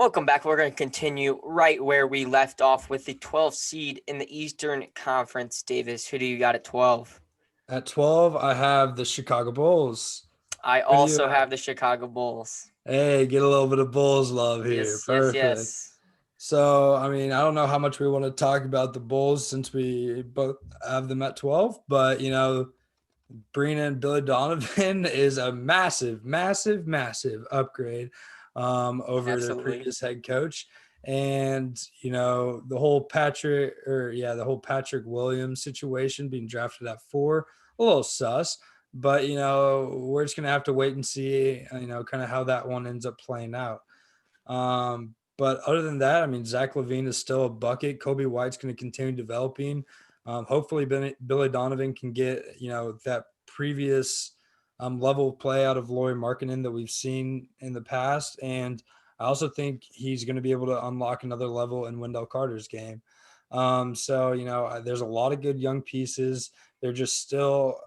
Welcome back. We're going to continue right where we left off with the 12th seed in the Eastern Conference. Davis, who do you got at 12? At 12, I have the Chicago Bulls. I Who do you also have? have the Chicago Bulls. Hey, get a little bit of Bulls love here. Yes, yes, Perfect. yes. So, I don't know how much we want to talk about the Bulls since we both have them at 12, but, bringing in Billy Donovan is a massive, massive, massive upgrade over their Absolutely. previous head coach. And, the whole Patrick Williams situation being drafted at 4, a little sus. But, we're just going to have to wait and see, kind of how that one ends up playing out. But other than that, Zach LaVine is still a bucket. Kobe White's going to continue developing. Hopefully, Billy Donovan can get that previous level of play out of Lauri Markkanen that we've seen in the past, and I also think he's going to be able to unlock another level in Wendell Carter's game. So there's a lot of good young pieces. They're just still,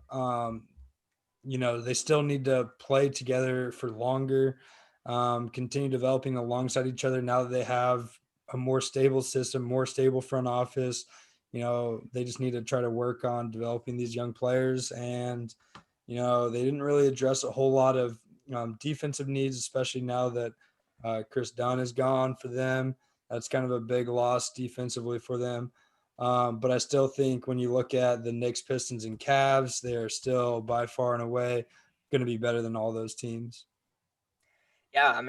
they still need to play together for longer, continue developing alongside each other now that they have a more stable system, more stable front office. They just need to try to work on developing these young players. And, they didn't really address a whole lot of defensive needs, especially now that Chris Dunn is gone for them. That's kind of a big loss defensively for them. But I still think when you look at the Knicks, Pistons, and Cavs, they are still by far and away going to be better than all those teams. Yeah,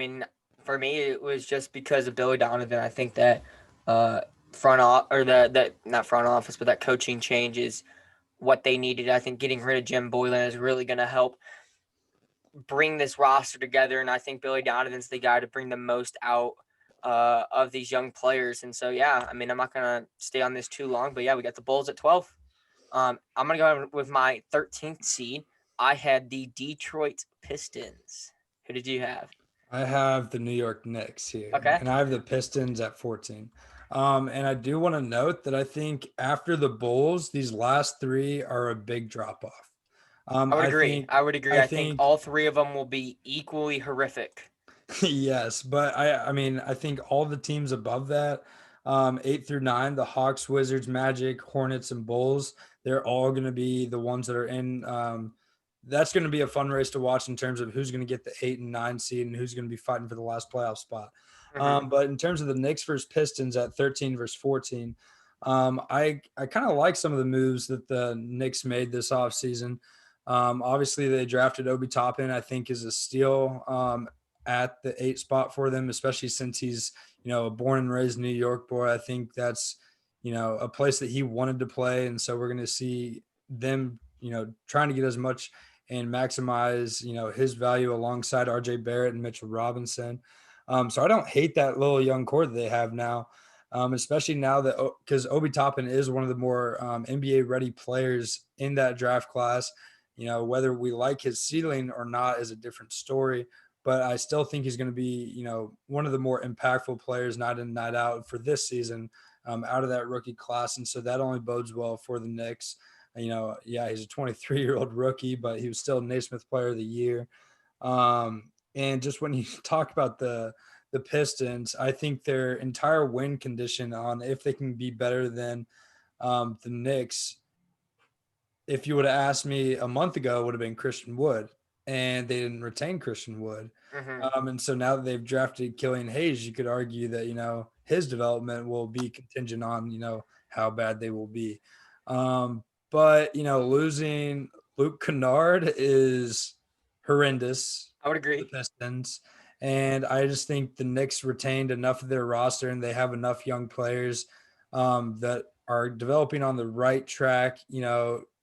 for me, it was just because of Billy Donovan. I think that front off or the not front office, but that coaching change is what they needed. I think getting rid of Jim Boylan is really going to help bring this roster together, and I think Billy Donovan's the guy to bring the most out of these young players. And so, yeah, I'm not going to stay on this too long, but yeah, we got the Bulls at 12. I'm going to go with my 13th seed. I had the Detroit Pistons. Who did you have? I have the New York Knicks here, Okay. and I have the Pistons at 14. And I do want to note that I think after the Bulls, these last three are a big drop off. I would I agree. think, I would agree. I I think think, all three of them will be equally horrific. yes, but I think all the teams above that, 8 through 9, the Hawks, Wizards, Magic, Hornets, and Bulls, they're all going to be the ones that are in. That's going to be a fun race to watch in terms of who's going to get the 8 and 9 seed and who's going to be fighting for the last playoff spot. Mm-hmm. But in terms of the Knicks versus Pistons at 13 versus 14, I kind of like some of the moves that the Knicks made this offseason. Obviously, they drafted Obi Toppin, I think, is a steal at the 8 spot for them, especially since he's, a born and raised New York boy. I think that's, a place that he wanted to play. And so we're going to see them, trying to get as much and maximize, his value alongside RJ Barrett and Mitchell Robinson. So I don't hate that little young core that they have now, especially now that because Obi Toppin is one of the more NBA ready players in that draft class. Whether we like his ceiling or not is a different story, but I still think he's going to be, one of the more impactful players night in, night out for this season out of that rookie class. And so that only bodes well for the Knicks. Yeah, he's a 23-year-old rookie, but he was still Naismith Player of the Year. And just when you talk about the Pistons, I think their entire win condition on if they can be better than the Knicks, if you would have asked me a month ago, it would have been Christian Wood, and they didn't retain Christian Wood. Mm-hmm. And so now that they've drafted Killian Hayes, you could argue that his development will be contingent on how bad they will be. But losing Luke Kennard is horrendous I would for the agree. Pistons. And I just think the Knicks retained enough of their roster and they have enough young players that are developing on the right track,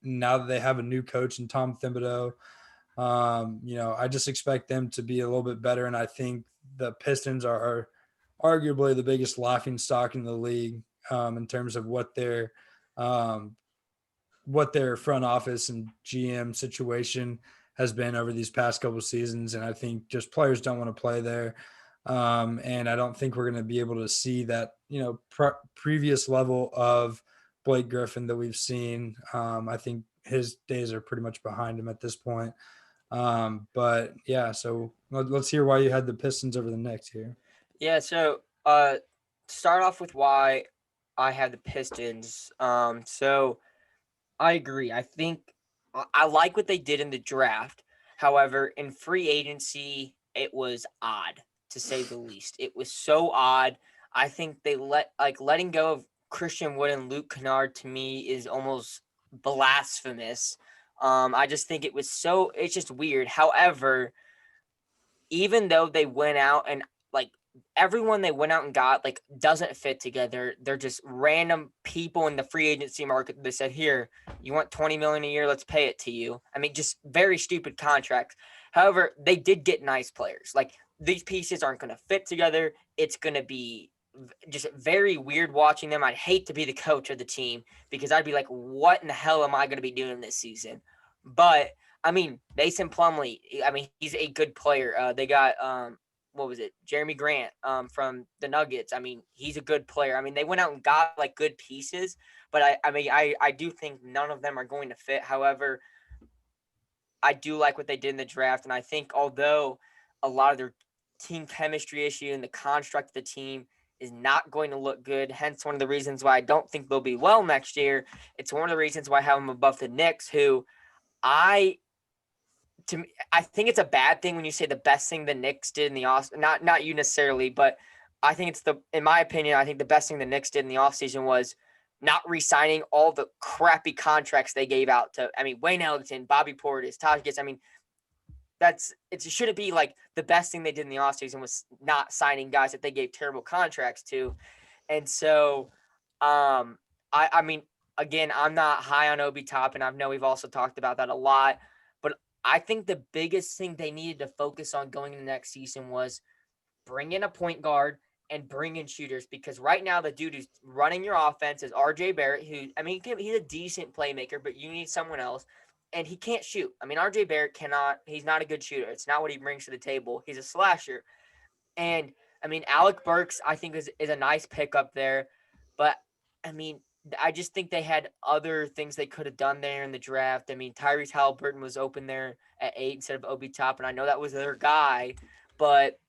now that they have a new coach in Tom Thibodeau. I just expect them to be a little bit better. And I think the Pistons are arguably the biggest laughing stock in the league in terms of um, what their front office and GM situation has been over these past couple of seasons. And I think just players don't want to play there. And I don't think we're going to be able to see that, previous level of Blake Griffin that we've seen. I think his days are pretty much behind him at this point. But yeah, so let's hear why you had the Pistons over the Knicks here. Yeah, so start off with why I have the Pistons. So I agree. I think I like what they did in the draft. However, in free agency, it was odd to say the least. It was so odd. I think they letting go of Christian Wood and Luke Kennard to me is almost blasphemous. I just think it's just weird. However, even though they went out and like everyone they went out and got like doesn't fit together. They're just random people in the free agency market. They said, "Here, you want 20 million a year? Let's pay it to you." I mean, just very stupid contracts. However, they did get nice players. Like these pieces aren't going to fit together. It's going to be just very weird watching them. I'd hate to be the coach of the team because I'd be like, "What in the hell am I going to be doing this season?" But I mean, Mason Plumlee. I mean, he's a good player. They got what was it, Jeremy Grant from the Nuggets. I mean, he's a good player. I mean, they went out and got like good pieces, but I do think none of them are going to fit. However, I do like what they did in the draft, and I think although a lot of their team chemistry issue and the construct of the team is not going to look good, hence one of the reasons why I don't think they'll be well next year. It's one of the reasons why I have them above the Knicks, who I to me, I think it's a bad thing when you say the best thing the Knicks did in the off. Not you necessarily, but I think in my opinion, I think the best thing the Knicks did in the offseason was not re-signing all the crappy contracts they gave out to. I mean, Wayne Ellington, Bobby Portis, Taj Gibson. I mean, it shouldn't be like the best thing they did in the offseason was not signing guys that they gave terrible contracts to. And so, I mean, again, I'm not high on Obi Toppin. I know we've also talked about that a lot, but I think the biggest thing they needed to focus on going into next season was bring in a point guard and bring in shooters because right now the dude who's running your offense is RJ Barrett, who I mean he's a decent playmaker, but you need someone else. And he can't shoot. I mean, RJ Barrett cannot, he's not a good shooter. It's not what he brings to the table. He's a slasher. And I mean, Alec Burks, I think is a nice pickup there, but I mean, I just think they had other things they could have done there in the draft. I mean, Tyrese Halliburton was open there at 8 instead of Obi Toppin. I know that was their guy, but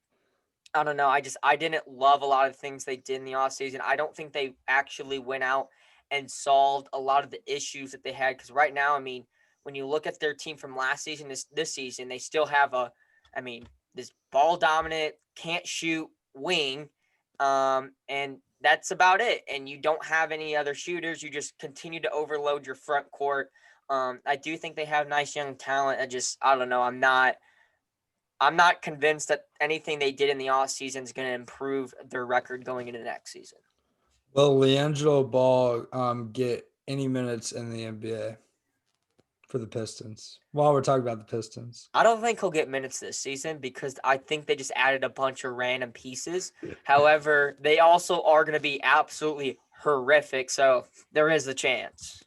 I don't know. I didn't love a lot of things they did in the offseason. I don't think they actually went out and solved a lot of the issues that they had. Because right now, I mean, when you look at their team from last season, this season, they still have I mean, this ball dominant, can't shoot wing, and that's about it. And you don't have any other shooters. You just continue to overload your front court. I do think they have nice young talent. I don't know. I'm not convinced that anything they did in the off season is going to improve their record going into next season. Will Leangelo Ball get any minutes in the NBA for the Pistons? While we're talking about the Pistons. I don't think he'll get minutes this season because I think they just added a bunch of random pieces. However, they also are going to be absolutely horrific, so there is a chance.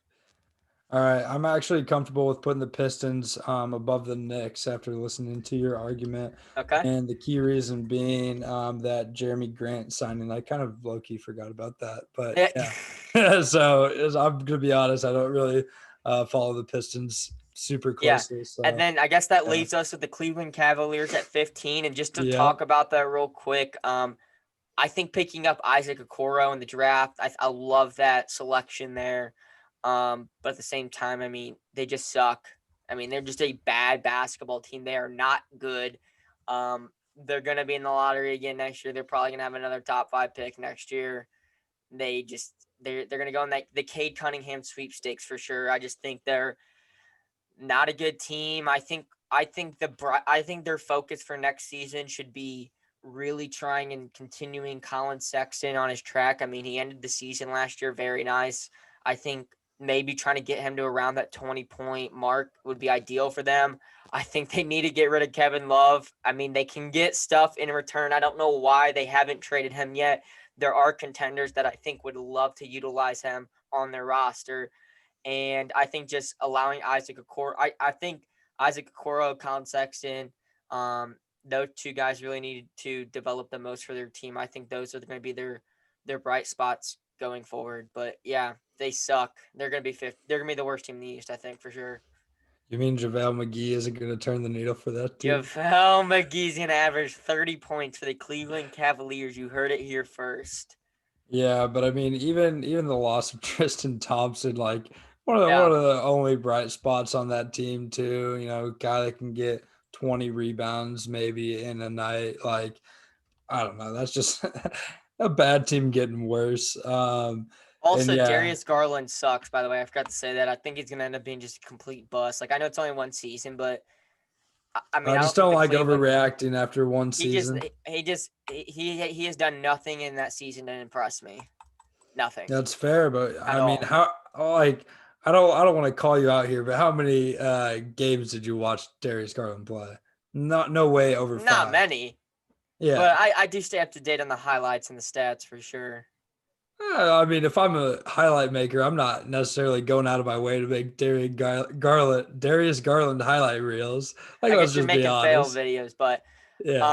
All right, I'm actually comfortable with putting the Pistons above the Knicks after listening to your argument, Okay. and the key reason being that Jeremy Grant signing. I kind of low key forgot about that, but Yeah. yeah. So I'm gonna be honest, I don't really follow the Pistons super Yeah. closely. And So then I guess that yeah, leaves us with the Cleveland Cavaliers at 15. And just to yeah. talk about that real quick, I think picking up Isaac Okoro in the draft, I love that selection there. But at the same time, I mean, they just suck. I mean, they're just a bad basketball team. They are not good. They're gonna be in the lottery again next year. They're probably gonna have another top 5 pick next year. They're gonna go in that the Cade Cunningham sweepstakes for sure. I just think they're not a good team. I think their focus for next season should be really trying and continuing Colin Sexton on his track. I mean, he ended the season last year very nice. I think maybe trying to get him to around that 20-point mark would be ideal for them. I think they need to get rid of Kevin Love. I mean, they can get stuff in return. I don't know why they haven't traded him yet. There are contenders that I think would love to utilize him on their roster. And I think just allowing Isaac Okoro, I think Isaac Okoro, Colin Sexton, those two guys really needed to develop the most for their team. I think those are going to be their bright spots going forward. But yeah, they suck. They're going to be fifth. They're going to be the worst team in the East, I think, for sure. You mean JaVale McGee isn't going to turn the needle for that team? JaVale McGee's going to average 30 points for the Cleveland Cavaliers. You heard it here first. Yeah, but I mean, even the loss of Tristan Thompson, like one Yeah. of the only bright spots on that team too. You know, guy that can get 20 rebounds maybe in a night. Like I don't know, that's just a bad team getting worse. And Also, yeah, Darius Garland sucks, by the way. I forgot to say that. I think he's going to end up being just a complete bust. Like, I know it's only one season, but I mean, I I just don't think don't the like Cleveland. overreacting after one He just, season. he has done nothing in that season to impress me. Nothing That's fair, but at I mean, all. how like I don't want to call you out here, but how many games did you watch Darius Garland play? Not no way over Not 5. many, Yeah. but I do stay up to date on the highlights and the stats for sure. I mean, if I'm a highlight maker, I'm not necessarily going out of my way to make Darius Garland highlight reels. Like, I let's guess you're just be making fail honest. videos, but Yeah.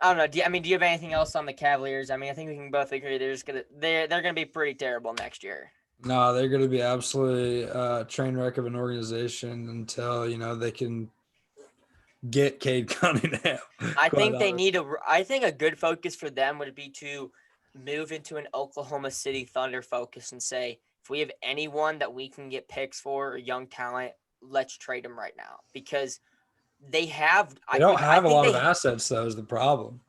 I don't know. Do you have anything else on the Cavaliers? I mean, I think we can both agree they're gonna be pretty terrible next year. No, they're going to be absolutely a train wreck of an organization until, they can get Cade Cunningham, I quite think they honestly. need a. I think a good focus for them would be to move into an Oklahoma City Thunder focus and say, if we have anyone that we can get picks for or young talent, let's trade them right now because they have. They don't I have a think lot of they, assets, though, is the problem.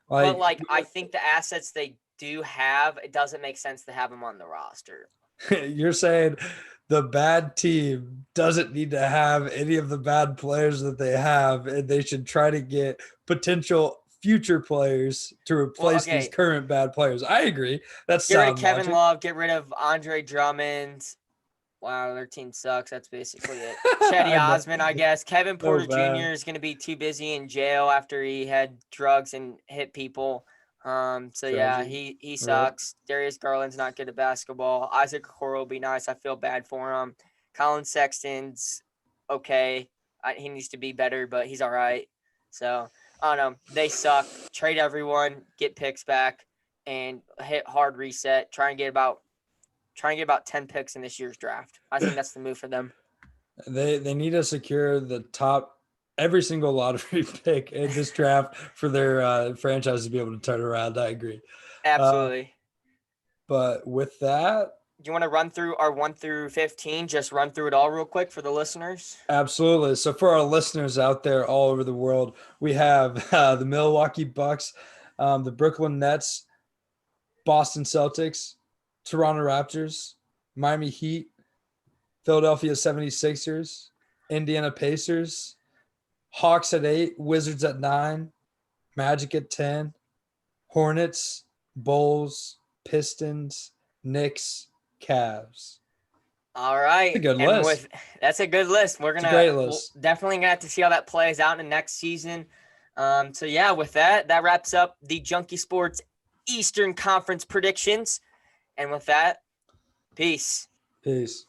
but Like, like I think the assets they do have, it doesn't make sense to have them on the roster. you're saying the bad team doesn't need to have any of the bad players that they have, and they should try to get potential future players to Well, replace these okay, current bad players. I agree. That's get rid of sound Kevin logic. Love, get rid of Andre Drummond. Wow, their team sucks. That's basically it. Chetty I know. Osman, I guess. Kevin So Porter bad. Jr. is going to be too busy in jail after he had drugs and hit people. So yeah, Tragic. he Rip. sucks. Darius Garland's not good at basketball. Isaac Okoro will be nice. I feel bad for him. Colin Sexton's okay. He needs to be better, but he's all right. So I don't know. They suck. Trade everyone, get picks back, and hit hard reset. Try and get about 10 picks in this year's draft. I think that's the move for them. They need to secure the top every single lottery pick in this draft for their franchise to be able to turn around. I agree. Uh, Absolutely. but with that, Do you want to run through our 1 through 15? Just run through it all real quick for the listeners. absolutely. So for our listeners out there all over the world, we have the Milwaukee Bucks, the Brooklyn Nets, Boston Celtics, Toronto Raptors, Miami Heat, Philadelphia 76ers, Indiana Pacers, Hawks at 8, Wizards at 9, Magic at 10, Hornets, Bulls, Pistons, Knicks, Cavs. All It's a right. good And list. with that's a good list. It's a great We'll list. definitely gonna have to see how that plays out in the next season. So yeah, with that wraps up the Junkie Sports Eastern Conference predictions. And with that, peace. Peace.